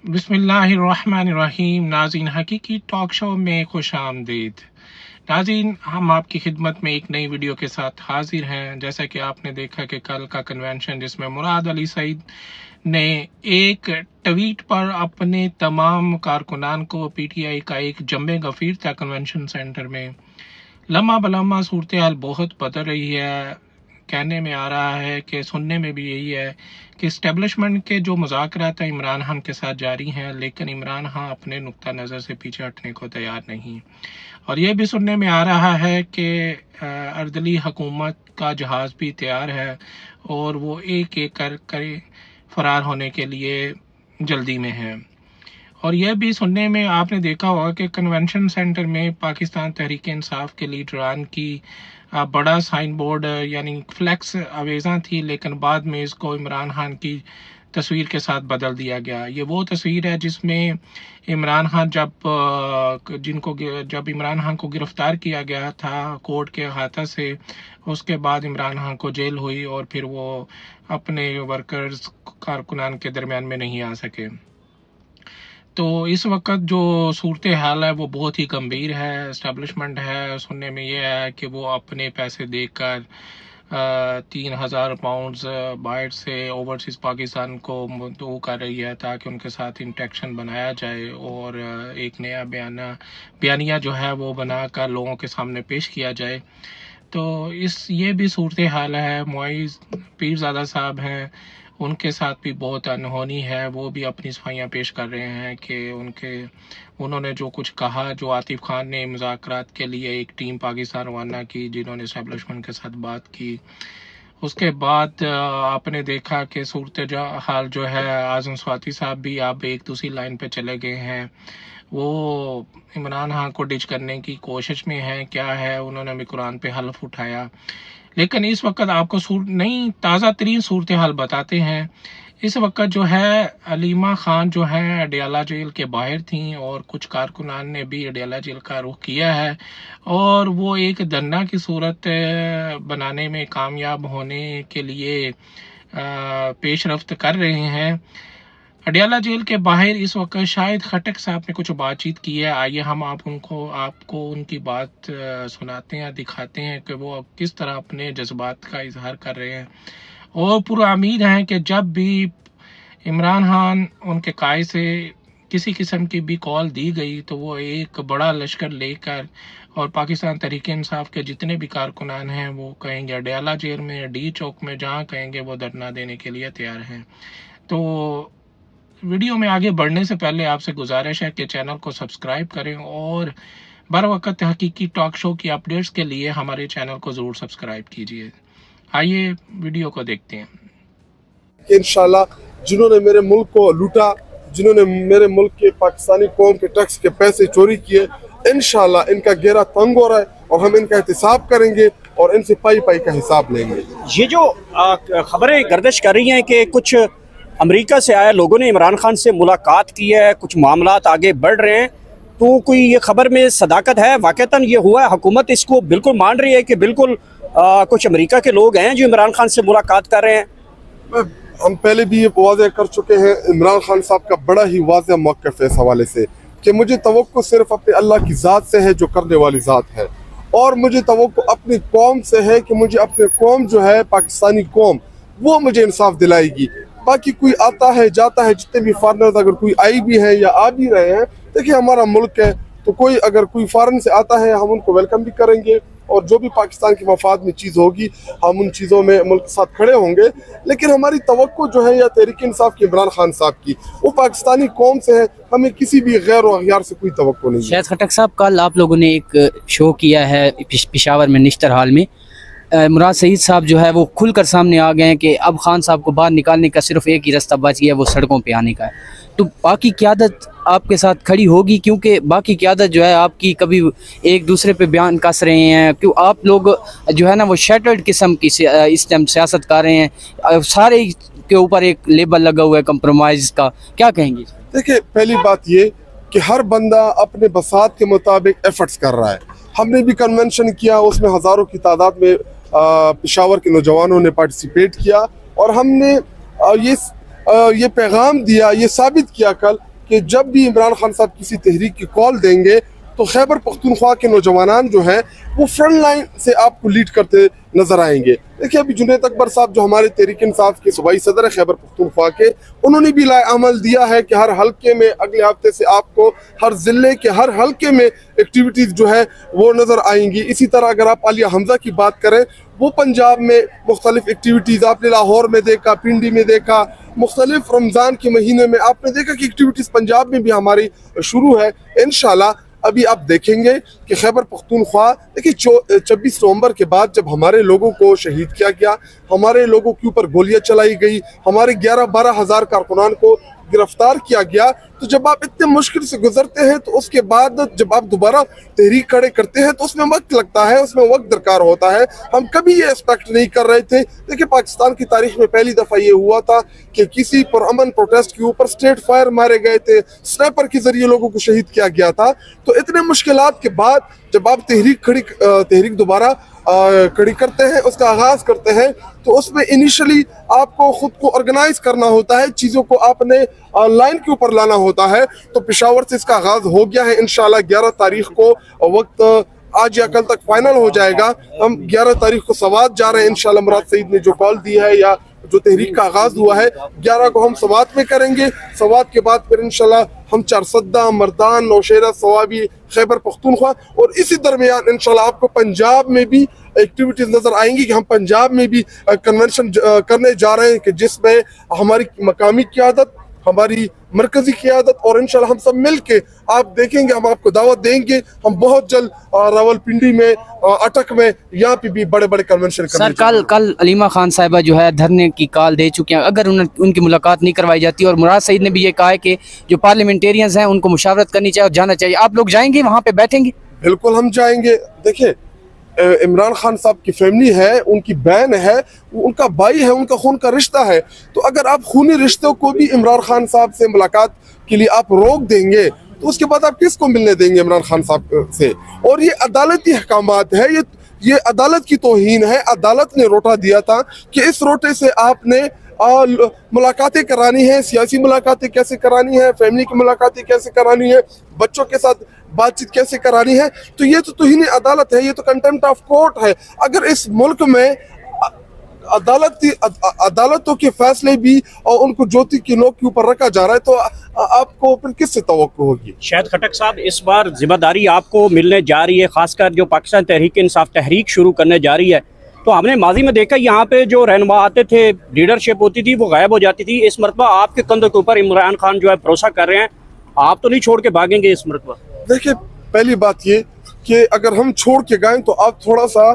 بسم اللہ الرحمن الرحیم۔ ناظرین، حقیقی ٹاک شو میں خوش آمدید۔ ناظرین، ہم آپ کی خدمت میں ایک نئی ویڈیو کے ساتھ حاضر ہیں۔ جیسا کہ آپ نے دیکھا کہ کل کا کنونشن جس میں مراد علی سعید نے ایک ٹویٹ پر اپنے تمام کارکنان کو پی ٹی آئی کا ایک جمع غفیر تھا کنونشن سینٹر میں۔ لمحہ بلمحہ صورتحال بہت بدل رہی ہے۔ کہنے میں آ رہا ہے کہ سننے میں بھی یہی ہے کہ اسٹیبلشمنٹ کے جو مذاکرات ہیں عمران خان کے ساتھ جاری ہیں، لیکن عمران خان اپنے نقطہ نظر سے پیچھے ہٹنے کو تیار نہیں۔ اور یہ بھی سننے میں آ رہا ہے کہ اردلی حکومت کا جہاز بھی تیار ہے اور وہ ایک ایک کر فرار ہونے کے لیے جلدی میں ہے۔ اور یہ بھی سننے میں آپ نے دیکھا ہوگا کہ کنونشن سینٹر میں پاکستان تحریک انصاف کے لیڈران کی بڑا سائن بورڈ یعنی فلیکس اویزاں تھی، لیکن بعد میں اس کو عمران خان کی تصویر کے ساتھ بدل دیا گیا۔ یہ وہ تصویر ہے جس میں عمران خان جب عمران خان کو گرفتار کیا گیا تھا کورٹ کے احاطہ سے، اس کے بعد عمران خان کو جیل ہوئی اور پھر وہ اپنے ورکرز کارکنان کے درمیان میں نہیں آ سکے۔ تو اس وقت جو صورتحال ہے وہ بہت ہی گمبھیر ہے۔ اسٹیبلشمنٹ ہے، سننے میں یہ ہے کہ وہ اپنے پیسے دے کر 3,000 پاؤنڈز باہر سے اوورسیز پاکستان کو منتقل کر رہی ہے تاکہ ان کے ساتھ انٹریکشن بنایا جائے اور ایک نیا بیانیہ جو ہے وہ بنا کر لوگوں کے سامنے پیش کیا جائے۔ تو یہ بھی صورتحال ہے۔ معیز پیرزادہ صاحب ہیں، ان کے ساتھ بھی بہت انہونی ہے۔ وہ بھی اپنی صفائیاں پیش کر رہے ہیں کہ انہوں نے جو کچھ کہا، جو عاطف خان نے مذاکرات کے لیے ایک ٹیم پاکستان روانہ کی جنہوں نے اسٹیبلشمنٹ کے ساتھ بات کی، اس کے بعد آپ نے دیکھا کہ صورتحال جو ہے اعظم سواتی صاحب بھی اب ایک دوسری لائن پہ چلے گئے ہیں۔ وہ عمران خان کو ڈچ کرنے کی کوشش میں ہیں۔ کیا ہے، انہوں نے بھی قرآن پہ حلف اٹھایا۔ لیکن اس وقت آپ کو نئی تازہ ترین صورتحال بتاتے ہیں۔ اس وقت جو ہے علیمہ خان جو ہیں اڈیالہ جیل کے باہر تھیں اور کچھ کارکنان نے بھی اڈیالہ جیل کا رخ کیا ہے اور وہ ایک دھرنا کی صورت بنانے میں کامیاب ہونے کے لیے پیش رفت کر رہے ہیں۔ اڈیالہ جیل کے باہر اس وقت شاہد خٹک صاحب نے کچھ بات چیت کی ہے۔ آئیے ہم آپ کو ان کی بات سناتے ہیں، دکھاتے ہیں کہ وہ کس طرح اپنے جذبات کا اظہار کر رہے ہیں اور پورا امید ہیں کہ جب بھی عمران خان ان کے قائد سے کسی قسم کی بھی کال دی گئی تو وہ ایک بڑا لشکر لے کر اور پاکستان تحریک انصاف کے جتنے بھی کارکنان ہیں وہ کہیں گے اڈیالہ جیل میں، ڈی چوک میں، جہاں کہیں گے وہ دھرنا دینے کے لیے تیار ہیں۔ تو ویڈیو میں آگے بڑھنے سے پہلے آپ سے گزارش ہے کہ چینل کو سبسکرائب کریں اور بر وقت حقیقی ٹاک شو کی اپڈیٹس کے لیے ہمارے چینل کو ضرور سبسکرائب کیجیے۔ آئیے ویڈیو کو دیکھتے ہیں۔ کہ انشاءاللہ جنہوں نے میرے ملک کو لوٹا، جنہوں نے میرے ملک کے پاکستانی قوم کے ٹیکس کے پیسے چوری کیے، انشاءاللہ ان کا گھیرا تنگ ہو رہا ہے اور ہم ان کا احتساب کریں گے اور ان سے پائی پائی کا حساب لیں گے۔ یہ جو خبریں گردش کر رہی ہیں کہ کچھ امریکہ سے آئے لوگوں نے عمران خان سے ملاقات کی ہے، کچھ معاملات آگے بڑھ رہے ہیں، تو کوئی یہ خبر میں صداقت ہے؟ واقعتاً یہ ہوا ہے؟ حکومت اس کو بالکل مان رہی ہے کہ بالکل کچھ امریکہ کے لوگ ہیں جو عمران خان سے ملاقات کر رہے ہیں؟ ہم پہلے بھی یہ واضح کر چکے ہیں، عمران خان صاحب کا بڑا ہی واضح موقف ہے اس حوالے سے کہ مجھے توقع صرف اپنے اللہ کی ذات سے ہے جو کرنے والی ذات ہے، اور مجھے توقع اپنی قوم سے ہے کہ مجھے اپنے قوم جو ہے پاکستانی قوم وہ مجھے انصاف دلائے گی۔ باقی کوئی آتا ہے جاتا ہے، جتنے بھی فارنرز اگر کوئی آئی بھی ہیں یا آ بھی رہے ہیں، دیکھیں ہمارا ملک ہے تو اگر کوئی فارن سے آتا ہے ہم ان کو ویلکم بھی کریں گے اور جو بھی پاکستان کے مفاد میں چیز ہوگی ہم ان چیزوں میں ملک کے ساتھ کھڑے ہوں گے۔ لیکن ہماری توقع جو ہے یا تحریک انصاف کی عمران خان صاحب کی وہ پاکستانی قوم سے ہے، ہمیں کسی بھی غیر و اغیار سے کوئی توقع نہیں ہے۔ شاہد خٹک صاحب، کل آپ لوگوں نے ایک شو کیا ہے پشاور میں نشتر ہال میں، مراد سعید صاحب جو ہے وہ کھل کر سامنے آ گئے ہیں کہ اب خان صاحب کو باہر نکالنے کا صرف ایک ہی راستہ بچ گیا، وہ سڑکوں پہ آنے کا ہے۔ تو باقی قیادت آپ کے ساتھ کھڑی ہوگی؟ کیونکہ باقی قیادت جو ہے آپ کی کبھی ایک دوسرے پہ بیان کس رہے ہیں، کیوں آپ لوگ جو ہے نا وہ شیٹرڈ قسم کی اس ٹائم سیاست کر رہے ہیں، سارے کے اوپر ایک لیبل لگا ہوا ہے کمپرومائز کا، کیا کہیں گے؟ دیکھیں پہلی بات یہ کہ ہر بندہ اپنے بساط کے مطابق ایفرٹس کر رہا ہے۔ ہم نے بھی کنونشن کیا، اس میں ہزاروں کی تعداد میں پشاور کے نوجوانوں نے پارٹیسپیٹ کیا اور ہم نے یہ پیغام دیا، یہ ثابت کیا کل کہ جب بھی عمران خان صاحب کسی تحریک کی کال دیں گے تو خیبر پختونخوا کے نوجوانان جو ہیں وہ فرنٹ لائن سے آپ کو لیڈ کرتے نظر آئیں گے. دیکھیے ابھی جنید اکبر صاحب جو ہمارے تحریک انصاف کے صوبائی صدر ہیں خیبر پختونخوا کے, انہوں نے بھی لائے عمل دیا ہے کہ ہر حلقے میں اگلے ہفتے سے آپ کو ہر ضلع کے ہر حلقے میں ایکٹیویٹیز جو ہے وہ نظر آئیں گی. اسی طرح اگر آپ عالیہ حمزہ کی بات کریں, وہ پنجاب میں مختلف ایکٹیویٹیز آپ نے لاہور میں دیکھا, پنڈی میں دیکھا, مختلف رمضان کے مہینے میں آپ نے دیکھا کہ ایکٹیویٹیز پنجاب میں بھی ہماری شروع ہے. انشاءاللہ ابھی آپ دیکھیں گے کہ خیبر پختونخوا, دیکھیے 26 نومبر کے بعد جب ہمارے لوگوں کو شہید کیا گیا, ہمارے لوگوں کے اوپر گولیاں چلائی گئی, ہمارے 11-12 ہزار کارکنان کو گرفتار کیا گیا, تو جب آپ اتنے مشکل سے گزرتے ہیں تو اس کے بعد جب آپ دوبارہ تحریک کھڑے کرتے ہیں تو اس میں وقت لگتا ہے, اس میں وقت درکار ہوتا ہے. ہم کبھی یہ ایکسپیکٹ نہیں کر رہے تھے. دیکھیں پاکستان کی تاریخ میں پہلی دفعہ یہ ہوا تھا کہ کسی پرامن پروٹیسٹ کے اوپر اسٹریٹ فائر مارے گئے تھے, سنیپر کے ذریعے لوگوں کو شہید کیا گیا تھا. تو اتنے مشکلات کے بعد جب آپ تحریک دوبارہ کھڑی کرتے ہیں, اس کا آغاز کرتے ہیں, تو اس میں انیشلی آپ کو خود کو آرگنائز کرنا ہوتا ہے, چیزوں کو آپ نے لائن کے اوپر لانا ہوتا ہے. تو پشاور سے اس کا آغاز ہو گیا ہے. انشاءاللہ 11 تاریخ کو وقت آج یا کل تک فائنل ہو جائے گا. ہم 11 تاریخ کو سوات جا رہے ہیں. انشاءاللہ مراد سعید نے جو کال دی ہے یا جو تحریک کا آغاز ہوا ہے 11 کو ہم سوات میں کریں گے. سوات کے بعد پھر انشاءاللہ ہم چارسدہ, مردان, نوشیرہ, سوابی, خیبر پختونخوا, اور اسی درمیان انشاءاللہ آپ کو پنجاب میں بھی ایکٹیویٹیز نظر آئیں گی کہ ہم پنجاب میں بھی کنونشن کرنے جا رہے ہیں کہ جس میں ہماری مقامی قیادت, ہماری مرکزی قیادت اور انشاءاللہ ہم سب مل کے آپ دیکھیں گے, ہم آپ کو دعوت دیں گے. ہم بہت جلد راولپنڈی میں, اٹک میں, یہاں پہ بھی بڑے بڑے کنونشن کرنے سر کل علیمہ خان صاحبہ جو ہے دھرنے کی کال دے چکے ہیں. اگر ان کی ملاقات نہیں کروائی جاتی, اور مراد سعید نے بھی یہ کہا ہے کہ جو پارلیمنٹیرینز ہیں ان کو مشاورت کرنی چاہیے اور جانا چاہیے, آپ لوگ جائیں گے وہاں پہ بیٹھیں گے؟ بالکل ہم جائیں گے. دیکھیں عمران خان صاحب کی فیملی ہے, ان کی بہن ہے, ان کا بھائی ہے, ان کا خون کا رشتہ ہے. تو اگر آپ خونی رشتوں کو بھی عمران خان صاحب سے ملاقات کے لیے آپ روک دیں گے تو اس کے بعد آپ کس کو ملنے دیں گے عمران خان صاحب سے؟ اور یہ عدالتی احکامات ہے, یہ عدالت کی توہین ہے. عدالت نے روٹا دیا تھا کہ اس روٹے سے آپ نے ملاقاتیں کرانی ہیں, سیاسی ملاقاتیں کیسے کرانی ہیں, فیملی کی ملاقاتیں کیسے کرانی ہیں, بچوں کے ساتھ بات چیت کیسے کرانی ہے. تو یہ تو توہین عدالت ہے, یہ تو کنٹمپٹ آف کورٹ ہے. اگر اس ملک میں عدالتوں کے فیصلے بھی اور ان کو جوتی کی نوک کے اوپر رکھا جا رہا ہے تو آپ کو پھر کس سے توقع ہوگی؟ شاہد خٹک صاحب, اس بار ذمہ داری آپ کو ملنے جا رہی ہے, خاص کر جو پاکستان تحریک انصاف تحریک شروع کرنے جا رہی ہے. تو ہم نے ماضی میں دیکھا یہاں پہ جو رہنما آتے تھے, لیڈرشپ ہوتی تھی, وہ غائب ہو جاتی تھی. اس مرتبہ آپ کے کندھوں کے اوپر عمران خان جو ہے بھروسہ کر رہے ہیں, آپ تو نہیں چھوڑ کے بھاگیں گے اس مرتبہ؟ دیکھیں پہلی بات یہ کہ اگر ہم چھوڑ کے گئے تو آپ تھوڑا سا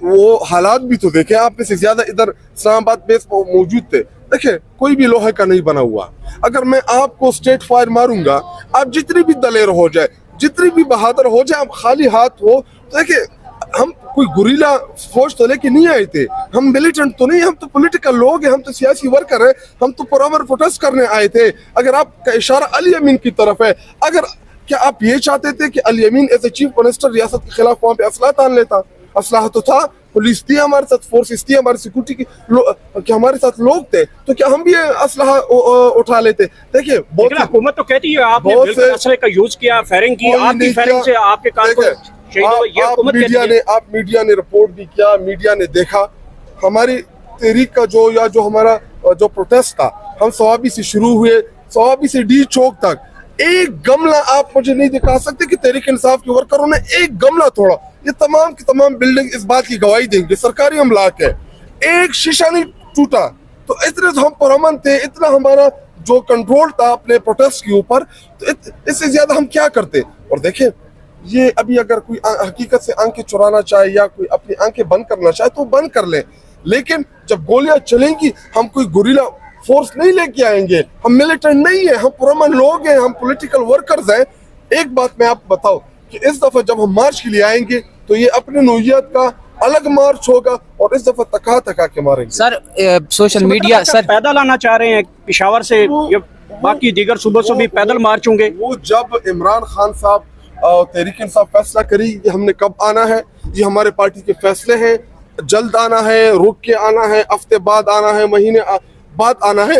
وہ حالات بھی تو دیکھیں. آپ میں سے زیادہ ادھر اسلام آباد بیس موجود تھے. دیکھیں کوئی بھی لوہے کا نہیں بنا ہوا. اگر میں آپ کو اسٹریٹ فائر ماروں گا, آپ جتنی بھی دلیر ہو جائے, جتنی بھی بہادر ہو جائے, آپ خالی ہاتھ ہو, تو دیکھیں ہم کوئی گوریلا فوج تو لے کے نہیں آئے تھے, ہم ملیٹنٹ تو نہیں, ہم تو پولیٹیکل لوگ ہیں, ہم تو سیاسی ورکر ہیں, ہم تو پرامن پروٹیسٹ کرنے آئے تھے. اگر آپ کا اشارہ علی امین کی طرف ہے, کیا آپ یہ چاہتے تھے کہ علی امین ایز اے چیف منسٹر ریاست کے خلاف وہاں پہ اسلحہ تان لیتا؟ اسلحہ تو تھا, پولیس تھی ہمارے ساتھ, فورسز تھی ہماری سیکورٹی کی, کہ ہمارے ساتھ لوگ تھے, تو کیا ہم بھی اسلحہ اٹھا لیتے؟ دیکھیے حکومت تو کہتی ہے آپ نے بالکل اسلحے کا یوز کیا, فائرنگ کی, آپ کی فائرنگ سے آپ کے کار کو آپ میڈیا نے رپورٹ بھی کیا, میڈیا نے دیکھا ہماری تحریک کا جو ہمارا جو پروٹیسٹ تھا. ہم سوابی سے شروع ہوئے, سوابی سے ڈی چوک تک, ایک گملہ آپ مجھے نہیں دکھا سکتے کہ تحریک انصاف کے ورکروں نے ایک گملہ توڑا. یہ تمام کی تمام بلڈنگ اس بات کی گواہی دیں گے, سرکاری املاک ہے, ایک شیشہ نہیں ٹوٹا. تو اتنے تو ہم پرامن تھے, اتنا ہمارا جو کنٹرول تھا اپنے پروٹیسٹ کے اوپر, تو اس سے زیادہ ہم کیا کرتے؟ اور دیکھیں یہ ابھی اگر کوئی حقیقت سے آنکھیں چرانا چاہے یا کوئی اپنی آنکھیں بند کرنا چاہے تو بند کر لیں, لیکن جب گولیاں چلیں گی ہم کوئی گوریلا فورس نہیں لے کے آئیں گے, ہم ملیٹنٹ نہیں ہیں, ہم پرامن لوگ ہیں, ہم پولیٹیکل ورکرز ہیں. ایک بات میں آپ کو بتاؤں کہ اس دفعہ جب ہم مارچ کے لیے آئیں گے تو یہ اپنے نوعیت کا الگ مارچ ہوگا, اور اس دفعہ تکا کے ماریں گے. سر سوشل میڈیا سر پیدل آنا چاہ رہے ہیں پشاور سے, باقی دیگر صوبوں سے بھی پیدل مارچ ہوں گے. وہ جب عمران خان صاحب تحریک انصاف فیصلہ کری کہ ہم نے کب آنا ہے, یہ ہمارے پارٹی کے فیصلے ہیں, جلد آنا ہے, رک کے آنا ہے, ہفتے بعد آنا ہے, مہینے بعد آنا ہے.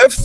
FC,